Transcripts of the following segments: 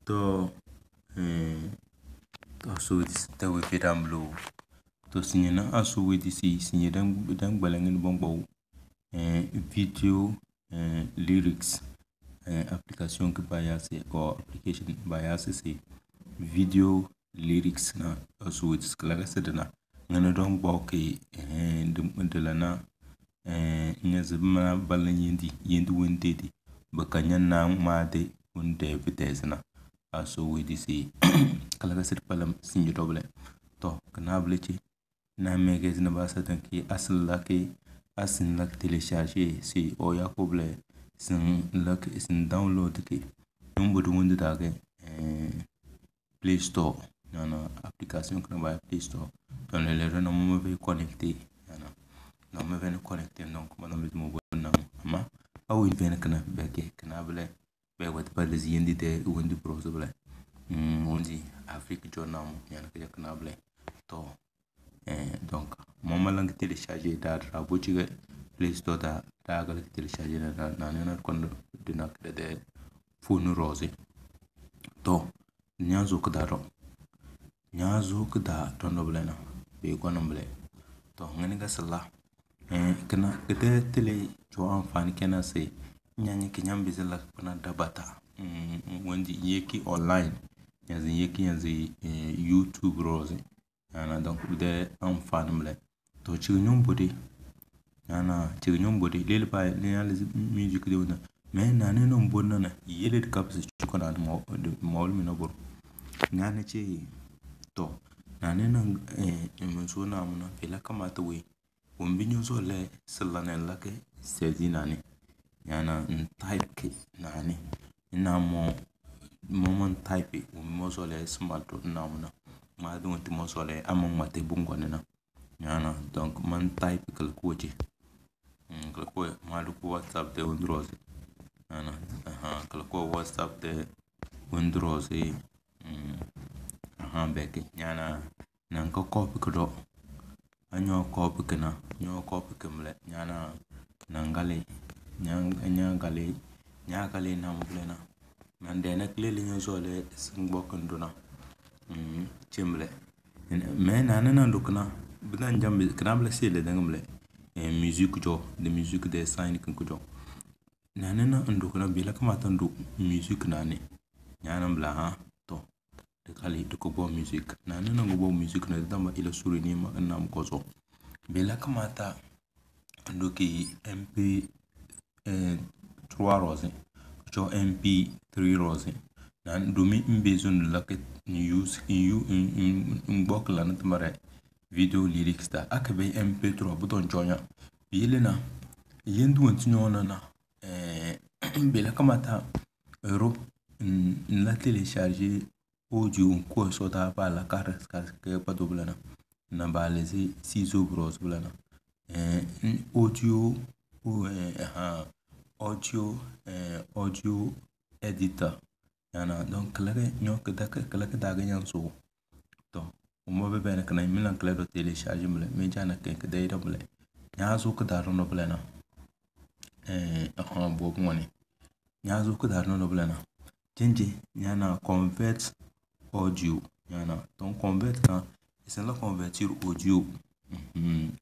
to so this the we fit am blow to sinyana aso we this sinye dan gbalangin bongo video lyrics application que bayase or application bayase se video lyrics na aso we this kala sedana ngana don boke de lana nyazima balan yendi wendedi bakanya na made wonde vitesna aso we this kala sed palam sinye doble to kana blechi na magazine ba satan ki asal laki asin lak télécharger si o yakoble sin lak sin download ki number wonde dage Play Store nana application kana ba Play Store to le le no mo be connecté nana no me ven connecté donc mo no mo bona ama awu ven kana beke kana ble be wat pa les yendi de wonde browser wondi Afrique journal yana ka kana ble to donc mon lang télécharger da rabo ci Play Store da ga télécharger na na kon dina de phone rose to nyazo ka da ton blena be ko nomble to ngani ga sala kana kete tele jo amfani kana se nyanyi kinyam bizela kana dabata wondi yeki online yanzu YouTube rose yana donc de amfani mle to ci nyum bodi yana ci nyum bodi lele ba le music de wona mais nane no bonna na yele de caps ci ko na mawul mi no bor nane ci to nane na mun so na mun bela kamata we won binyo so le sallana lake sezi nane yana type ke nane ina mo type mo so le smart na mun ma don ti mo so le amon mate bungo na yana donc man type kalkuji kalko ma du WhatsApp de Windows ana kalko WhatsApp de Windows beke yana nan ko copy ko anyo copy kana nyo copy kamle yana nangale nyangale na mblena man de nak leli nyo so le sing bokanduna chimle mais nana ndukna bidan jambe kana bla sele dangamle musique jo de musique de sign kan ko jo nana ndukna bila kamata ndu musique nane nyana bla ha to de kali de ko bo musique nana ngo bo musique na dama ila surini ma nam ko so bila kamata nduki mp 3 rose jo mp 3 rose nan dumi mbezon laket ni use in bok la na tamare video lyrics da akabe mp3 buton jonya bilena yendu wantinyo na bela kamata euro la télécharger audio ko so da ba la carte que pas double na ba les 6 bros blana audio audio editor yana donc klare nyok kala ka ga nyan so to mo be ben kana milan klaro télécharger mle me jana ke dai da mle nya zo ka da no blana bo ngoni nya zo ka da no blana jenje yana convert audio yana donc convert ka c'est la convertir audio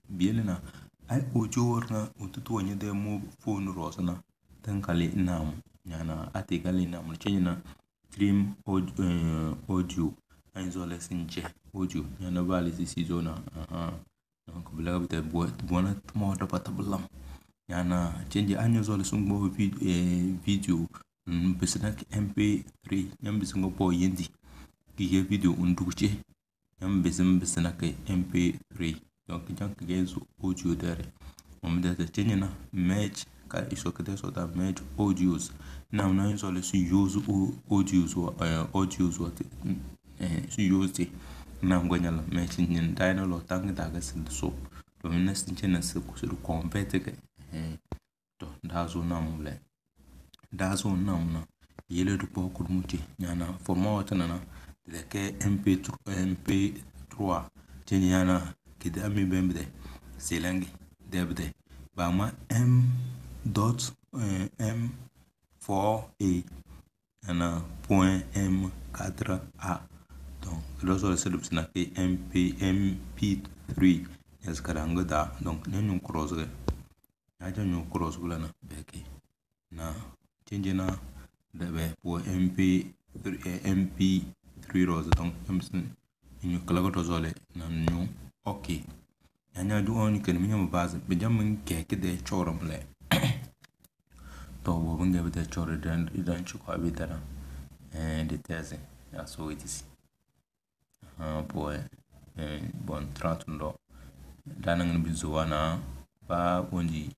bielena ai audio warna ututu wanya de mo phone rosana tan kale nam yana ate kale nam chenyina stream audio ainzo le sinche audio yana vale si zona donc bla bita bona mo da patablam yana change anyo zo le sungbo video bisnak mp3 nyam bisungo po yendi ki video unduche nyam bisnak mp3 donc jank genzo audio dare da change na match ka isokete so da match audios now na so le use audios what use na ngonyala match nin dino lo tang da ga sin so to minna sin chena se ko su compete ke to da zo na mule da zo na muna yele du po ko muti nyana format na de ke mp3 teni yana kida mi bembe selangi debde ba ma m.m4a yana point M4A. Donc lorsque c'est l'option que MP3 est karanga da donc nous cross ga aja nous cross bula na beke na change na da be pour MP3 rose donc ñu kala ko zole na ñu ok anya du on que ñu base be jam ke de choram le to bo bunga be chor dan ci ko abitara de tese ya so it is poi bon 30 ndo dana ngin bin zuwa na ba ondi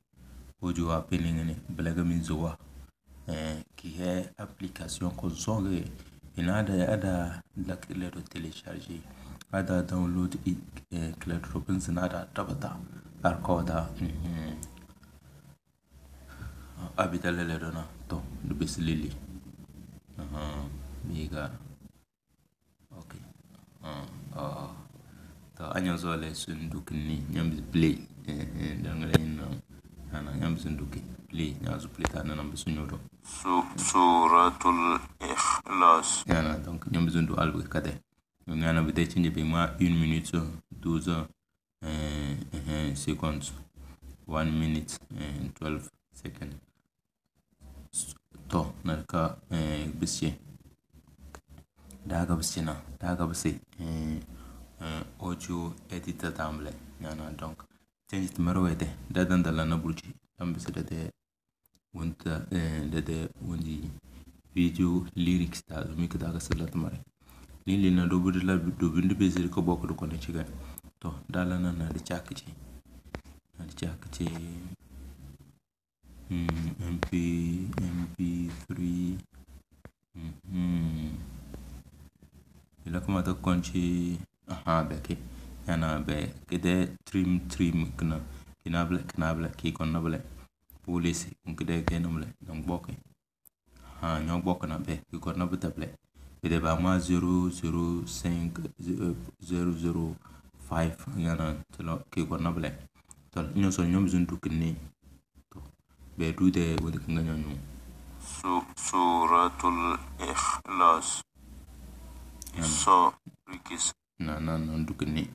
ojo appelé ngene blaga min zuwa qui est application ko zonge ada la clé de télécharger ada download it clé de robinson ada tabata arkoda abitale le dona to du bislili miga okay to anyo zole sunduki ni nyambi play dangale no ana nyambi sunduki play nyazu play ta na nambi sunyoro suratul ikhlas yana donc nyambi sundu albu kade ngana bide chinje be ma 1 minute 12 seconds 1 minute 12 seconds to narka bisye daga bisina daga bisi audio editor tamble yana donc change to marwete dadan dala na burji tambisa de wonta de wondi video lyrics ta mi ka daga salat mare ni na do budula do bindu be zir ko bokko do kono ciga to dala na na di chakci MP3 ila kuma ta konci beke yana be kede trim knable ki konnable police kede kenable donc bokke ñoo bokk na be ki konnable table bede ba ma 005 yana telo ki konnable to ñoo so ñom zuntu kini to be dude wodi nga ñoo suratul ikhlas so rikis na ndukini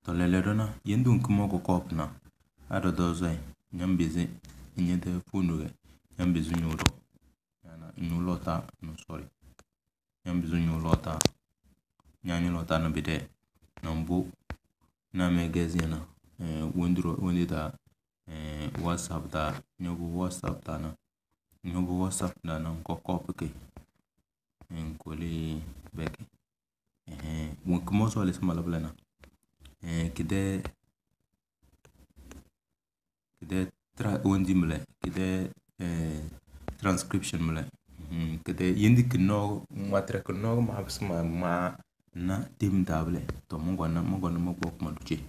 to lele dona yendun kuma ko kopna ado dozo nyambizi nyede funuge nyambizi nyulo yana nyulota no sorry nyambizi nyulota nyani lota na bide nambu na megezi na wondida whatsapp da nyobu whatsapp da na ko kopke en koli beke won kuma so le smala blana kide wondi mle kide transcription mle kide yindi kino matre kino ma habsma ma na tim table to mo gonna mo bok ma duci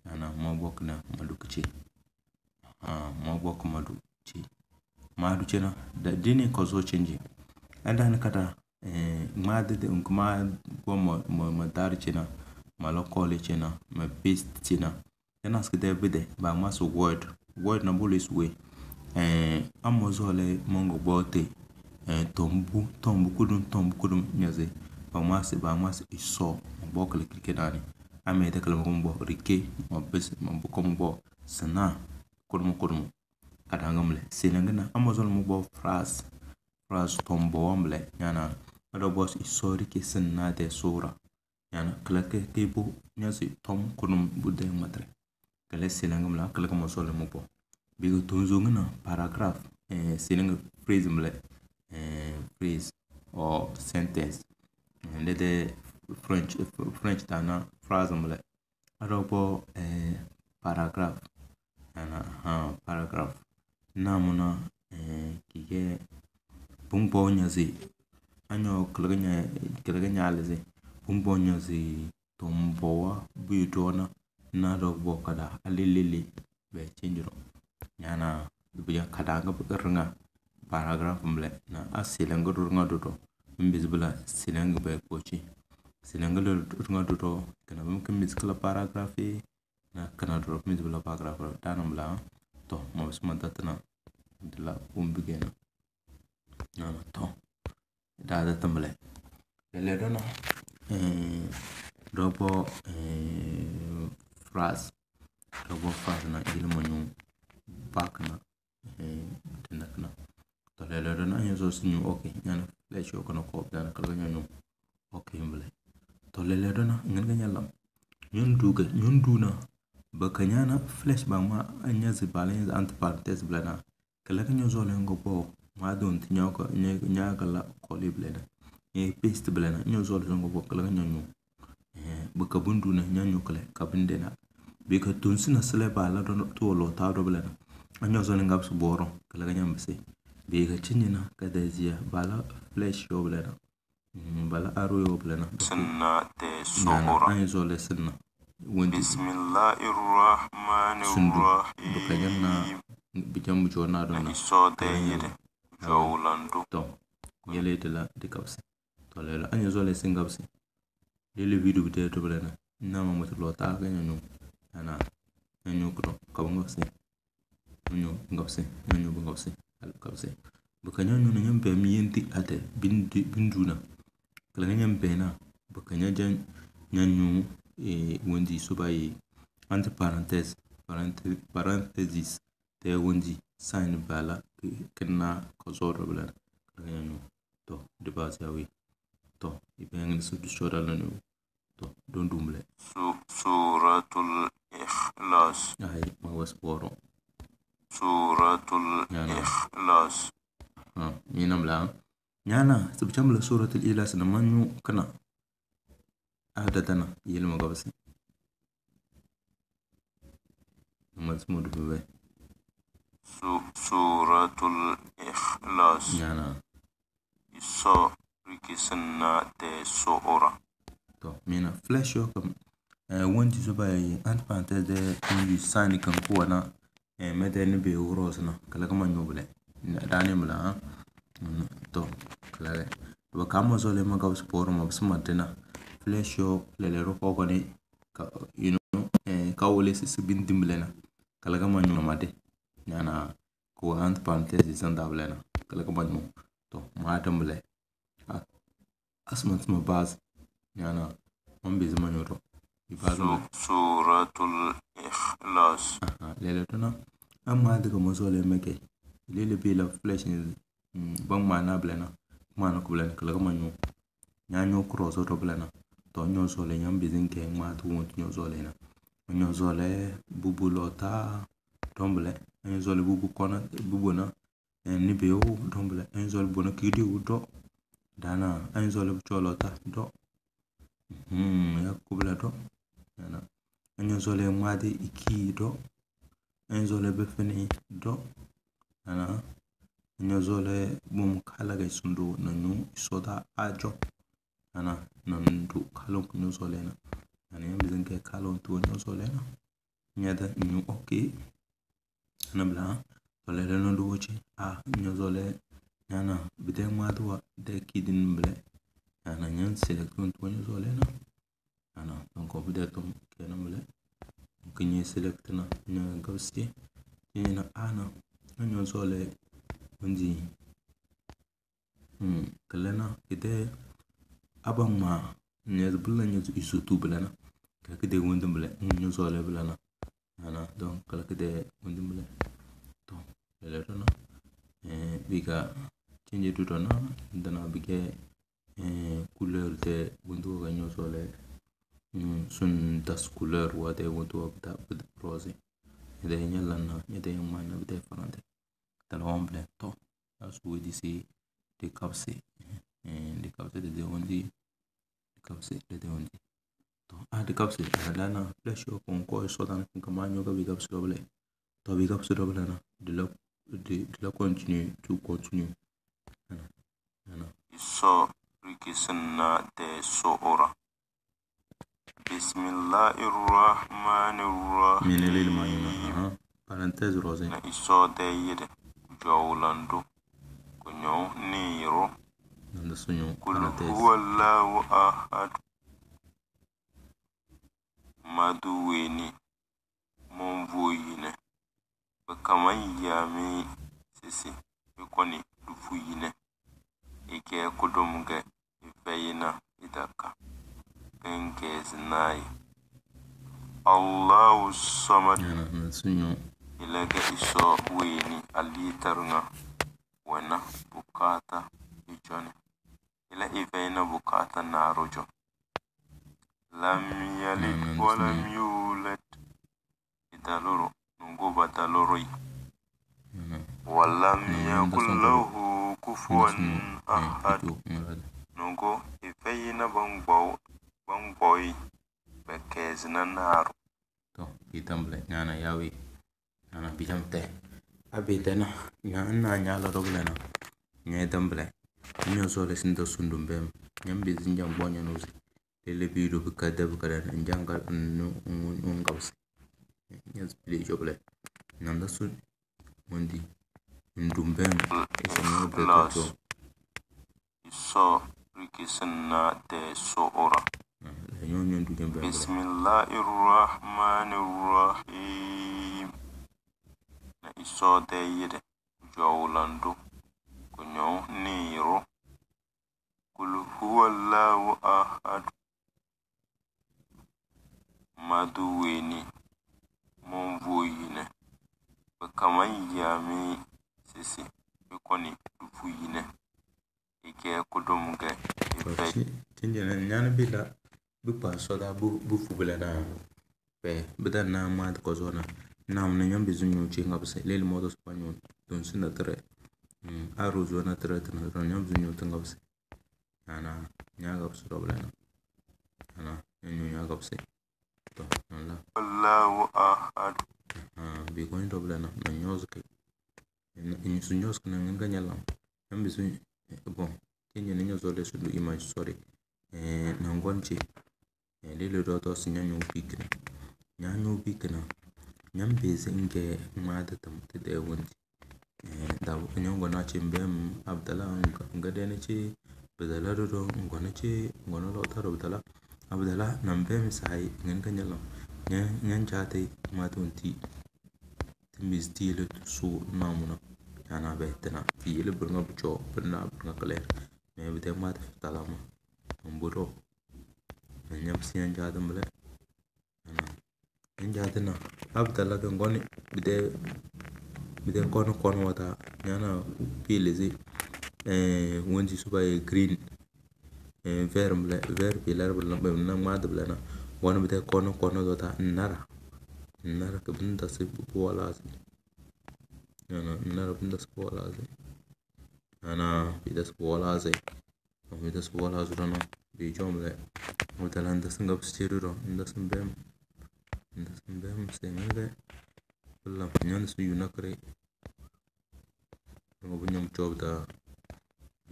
ana mo bok na ma duci mo bok ma duci na da dini ko so change anda kata ma de kuma ko mo dar china ma lo call china ma paste china yana skide bide ba ma so word na bullet way amozole mongo bote tombu kudum nyaze ba ma se iso mo kle klike dani ame de kala mo rike mo bes mo ko mo sana kudum kadangamle sinangana amozole mo phrase tombo amble yana ado boss isori ke sanna de sura yana klake kebo nyazi tom kunum budde matre kale sinangam la klake mo sole mo bo bigo tonzo ngana paragraph sinang phrase mle phrase or sentence de french tana phrase mle ado bo paragraph yana paragraph namuna kige bumbo nyazi anyo klaganya aleze bumbo nyazi tomboa bidona na do bokada alilili be chenjiro yana biya kadanga bukirnga paragraph mble na asilengo runga dodo mbizbula silengo be pochi silengo runga dodo kana bumkin miskala paragraph na kana do mbizbula paragraph tanamla to mo sma datna dila umbigena to da tambale le dona robo phrase na ilmu nyu pak na tenakna to le dona nyo so sinyu okay nyana le sho kono ko dana kala nyu okay mbale to le dona nganga nyalam nyun duna bakanyana flash bang ma anya zibalen ant parenthesis blana kala nyo zo le ngopo ma don tinyo ko nya kala ko liblena paste blana nyo zo le ngopo kala nyu baka bundu na nyanyo kale kabinde na beka tunsina sele bala don to lo ta do blana anyo zo ngap su boro kala ganyam bese beka chinyina kadazia bala flash yo blana bala aro yo blana sunna te sohora anyo zo le sunna bismillahirrahmanirrahim baka nyanna bijam jona do na iso de yede jawlandu to yele de la de kapse to le anyo zo le singapse le video bite to blana na ma moto lo ta ga nyu ana nyu ko ka bongo se nyu ngapse nyu bongo se al kapse baka nyu nyam be mi yenti ate binduna kala nyam be na baka nyajan nyu wondi subai entre parenthesis te wondi sign bala kenna ko zoro blana kala nyu to de base yawi to ibeng su shoral no to don dumle suratul ikhlas ay ma was boro suratul ikhlas minam la nyana subcham la suratul ikhlas na manyu kana adatana yelma gabasi mazmud bebe suratul ikhlas nyana iso rikisanna te sohora to mina flash yo kam wanti so bay ant parenthèse de ni sign kan ko na mede ni be uros na kala kama nyobule dani mula to kala ba kama so le magaw sport ma bsma dena flash yo le ro ko ni you know ka wole si bindim lena kala kama nyomade nyana ko ant parenthèse sanda blena kala kama nyu to ma tambule asmat ma baz nyana on bezima nyoro suratul ikhlas lele tona amma daga mazole meke lele bila flash bang mana blena mana ko blena kala manyo nyanyo cross to blena to nyo zole nyam bizin ke ma to won nyo zole na nyo zole bubulota tomble nyo zole bubu kona bubuna ni beyo tomble nyo zole bona kidi udo dana nyo zole cholota do ya kubla do ana anyo zole made iki do anyo zole befeni do ana anyo zole bum kala ga sundu nanu soda ajo ana nandu kalon kunyo zole na ana yambizin ke kalon to nyo zole na nyada nyu okay ana bla zole no do wuce nyo zole ana bide madwa de kidin ble ana nyan selekton to nyo zole na ana donc bide to kenan ble kinyi select na nyo gausi na ana nyo zole undi kalena ide abang ma ne bulla nyo isu tu blana ka kide wondum ble nyo zole blana ana donc kala kide wondum ble to le to na biga change to na dana bige couleur de wondu ga nyo zole sun das couleur wa de wondu da rose ide nyalana ide mana de farante talon ble to asu disi de kapse de wondi kapse de wondi to de kapse lana flash ko so dan kan manyo ga big kapse doble to big kapse doble na de la continue iso rikisanna te sohora bismillahirrahmanirrahim minelil mayuna parenthèse rose na iso de yede jawlandu kunyo niro nanda sunyo kul parenthèse huwallahu ahad maduweni monvoyine bakaman yami sisi bikoni dufuyine ike kudumge ifeina idaka penge zinai Allahu samad ilaga iso weni alitarunga wana bukata ijone ila ifeina bukata narujo lam yalid walam yulad idaloro nungo bataloroi walam yakul lahu kufuwan ahad nungo ifeina bangboy bekezina naru to itamble nyana yawi nyana bijamte abitena nyana nyala roglena nyai tamble nyo sole sinto sundumbem nyambi zinjang bonya nuzi lele bidu bukada njanga ngabs nyas bile joble nanda sun mundi ndumbem isemu betato iso rikisna te soora Bismillahirrahmanirrahim na iso de yede jawlandu kunyo niro kul huwallahu ahad maduweni monvoyine bakaman yami sisi ikoni dufuyine ike kudumge ife tinjana nyana bila bupa soda bu fubula na pe bidan na ma ko zona nam na nyambe zunyo chinga bse lele modo spanyol don sina tere aro zona tere tana ron nyam zunyo tanga bse ana nyaga bse roblena ana nyaga bse to Allah Allahu ahad bi ko ni roblena na nyozke ni sunyosk na nganyala nyambe zunyo bon tinjana nyozo le sudu image sorry na ngonchi lele roto sinyanyo pikna nyambeze nge mada tamte de wonti da nyongo na chimbem abdala ngade ne chi badala ro ngona chi ngona lo taro abdala nambem sai ngen kanyalo nyen jate matunti timis tile su namuna yana betena file burga bucho burna burga kale me bide mata talama mburo nyam sian jadam bele njadina abdala de ngoni bide kono wata nyana pilezi wonji suba green vert pilar bele na mad bele na wona bide kono dota nara ke bunda se wala nara bunda se wala ana bidas wala zurana bi jomle mutalanda singap stiruro ndasambem senga la nyan su yunakre ngo bunyam chobda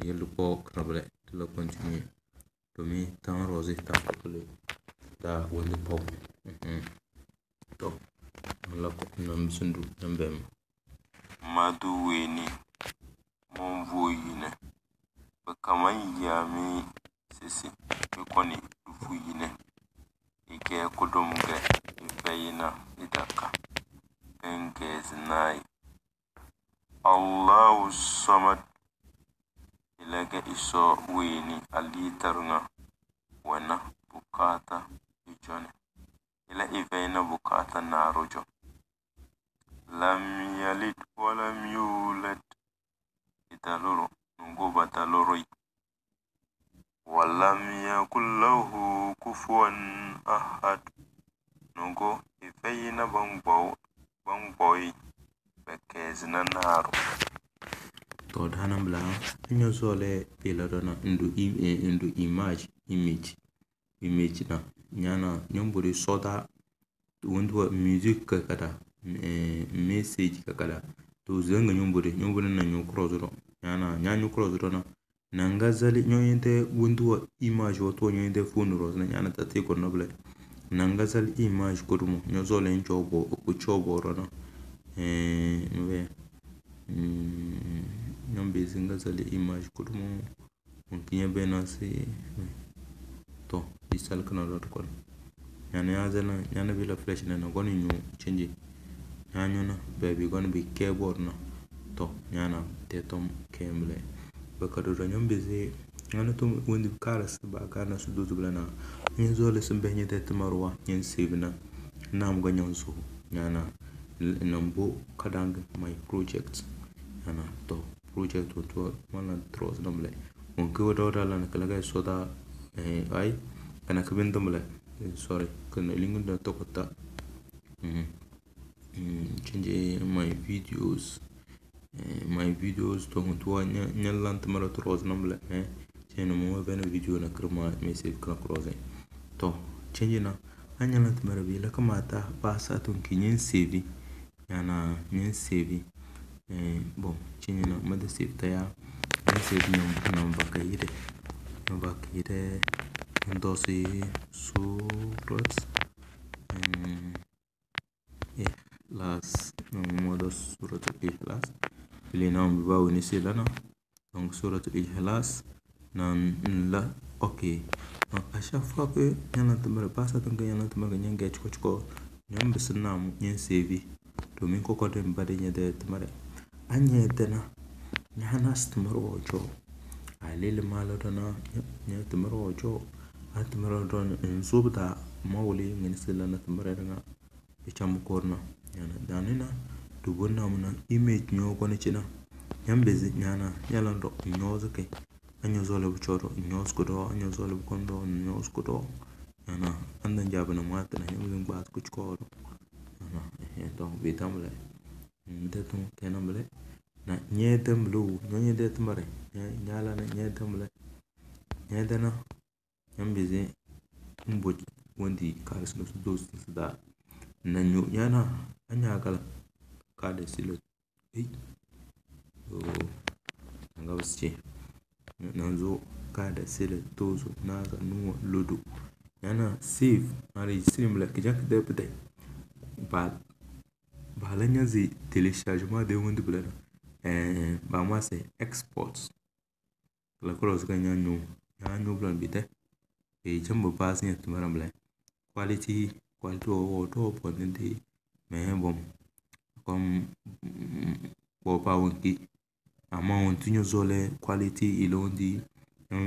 yelu pok rable la continue to mi tan rose ta kule da wonde pok to la ko nam sundu nambem maduweni monvoyine bakaman yami sisi ikoni dufuyine ike kudumge ifeina idaka penge zinai Allahu samad ilaga iso weni alitarunga wana bukata ijone ila ifeina bukata narujo lam yalid walam yulad idaloro nungo bataloroi walam yakul lahu kufuwan ahad nungo ifeina bangboy bekezina naru to dhanam bla nyo sole piladona indu image na nyana nyomburi soda wondu music kada message kada to zenga nyomburi na nyukro zuro nyana cross na nangazali nyoyente wondu image wato nyoyente phone ro na nyana tate ko noble nangazali image kodumo nyozole nchobo kuchobo ro na we nyombe zingazali image kodumo unkinya bena se to isal kana lot kon nyana bila flash na goni nyu change nyanyona baby gonna be keyboard na to nyana tetom kemble bakado do nyam beze ngana to wondi karas ba kana su do blana nyen zole sun be nyede tmarwa nyen sebna nam ga nyen so nyana nambo kadang my project ana to project to mana tros namle on ko do dala na kala ga soda ai kana kabin damle sorry kana lingu da to kota change my videos to huntua nyalan tamara tros namle cheno mo bena video na krama message kana cross to change na anyalan tamara bi la kamata pasa ton kinyen save yana nyen save bon change na mada save ta ya save number kayide ndosi surat last modo surat al-ikhlas pilih nama bawah ni silana donc surat al-ikhlas nan la ok à chaque fois que yana tamara pasa ton yana tamara nyen get ko nyam bisnam nyen save to min ko ko dem bade nyede tamara anye dana nyana stmaro jo alil maladona nya tamaro jo atmaro don zubda mawli ngin silana tamara nga bicham korna yana danina dubonna muna image nyo ko ne china nyambe nyana yalando nyozo ke anyo zole buchoro nyoz kodo anyo zole kondo nyoz kodo yana andan jabana mata na nyambe ngbat ku choro yana donc bitamle ndetum kenamle na nyedem lu nyede tmare nyala na nyedemle nyedena nyambe mbo wondi karis no dos da nanyo yana anya kala kada silo ngawsche nanzo kada silo tozo naga nuwa lodo yana save mari stream la kijak de pede ba la nyazi téléchargement de wondi blana ba ma se export la cross ga nyanyo blan bite jambo pass ni tumara blan quality to ponde mais bon comme pa wonki amount nyo zole quality ilondi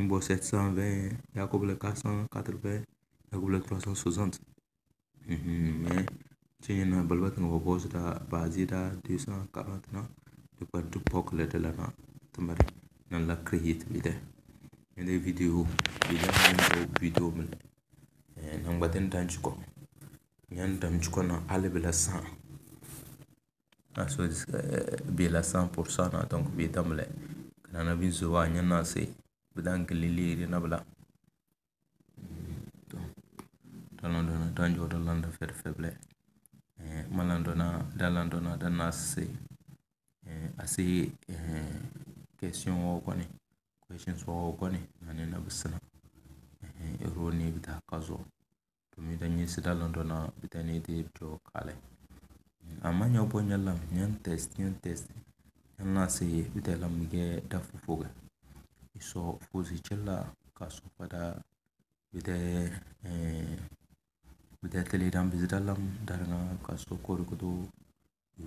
bo 720 yakoble 480 yakoble 360 mais chena balbat ngo boss da bazida 240 na de pas de pok le de la na tamare nan la create bide ende video mele nan baten tanchuko nyan tamchuko na alebela 100 aso bela 100% na donc bi tamle kana bin zuwa nyana se bidan kelili na bla to talando na tanjo dalanda fer feble malando na dalando na dana se assez question so ko ne na bisana eroni bita kazo to mi danyi sidalando na bitani de to kale amanya bonya lam nyan test yana se bitala mige da fufuga iso fuzi chella kaso pada bite tele dam bizidalam daranga kaso korukudo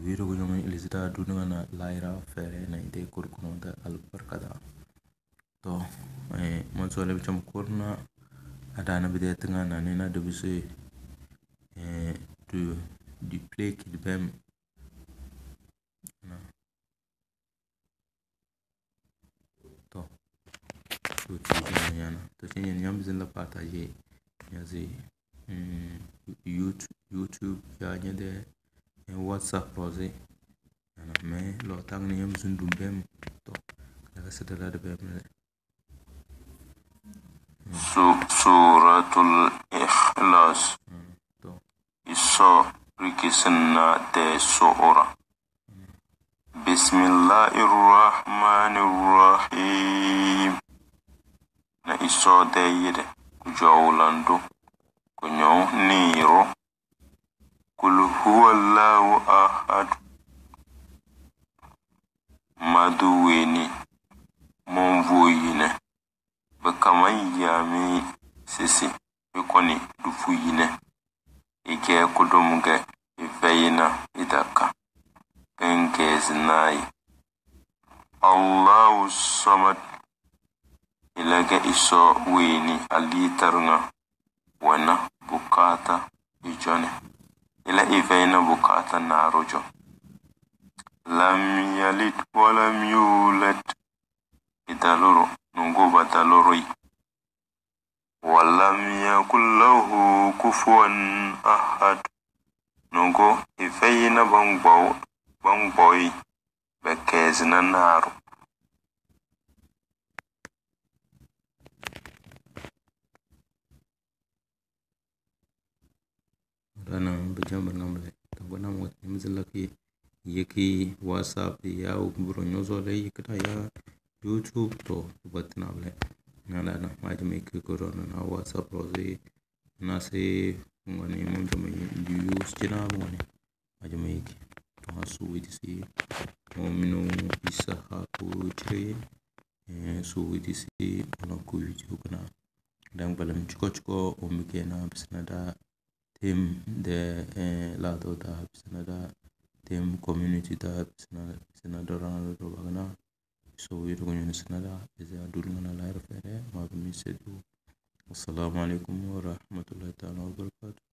wiru gunyo ilizida dunga na laira fere na ide korukuno da albarkada to mansole bicham korna adana bide tanga na nena de bise du play qu'il bem to yana to chenye nyam bizin la partager yazi YouTube ya nyede WhatsApp rose yana me lo tang ni yam zundum bem to daga sedala de bem suratul ikhlas to iso rikisna te suura bismillahirrahmanirrahim na iso de yede kujawlandu kunyo niro kul huwallahu ahad maduweni monvoyine bakaman yami sisi bikoni dufuyine ike kudumge ifeyina idaka kenkezinai Allahu samad so weeni alitarnga wana bukata ijone ila iveina bukata narojo lam yalid walam yulad idaloro nungo badaloroi walam yakul lahu kufuwan ahad nungo iveina bangboy bekezna naro. Rana bejambar ngamle tangona mo mzilaki yeki WhatsApp ya buro nyozo le yikata ya YouTube to batna ble nala na majme ke corona na WhatsApp rozi na se ngani mo jame use china ngani majme ki to hasu widisi mo mino isa ha ku chire su widisi na ku video kana dang balam chiko o mikena bisnada tim de lado da bisnada tim community da bisnada rana do bagana so wiru ngun bisnada iza dulna la rafere ma bimisedu assalamu alaikum wa rahmatullahi ta'ala wa barakatuh.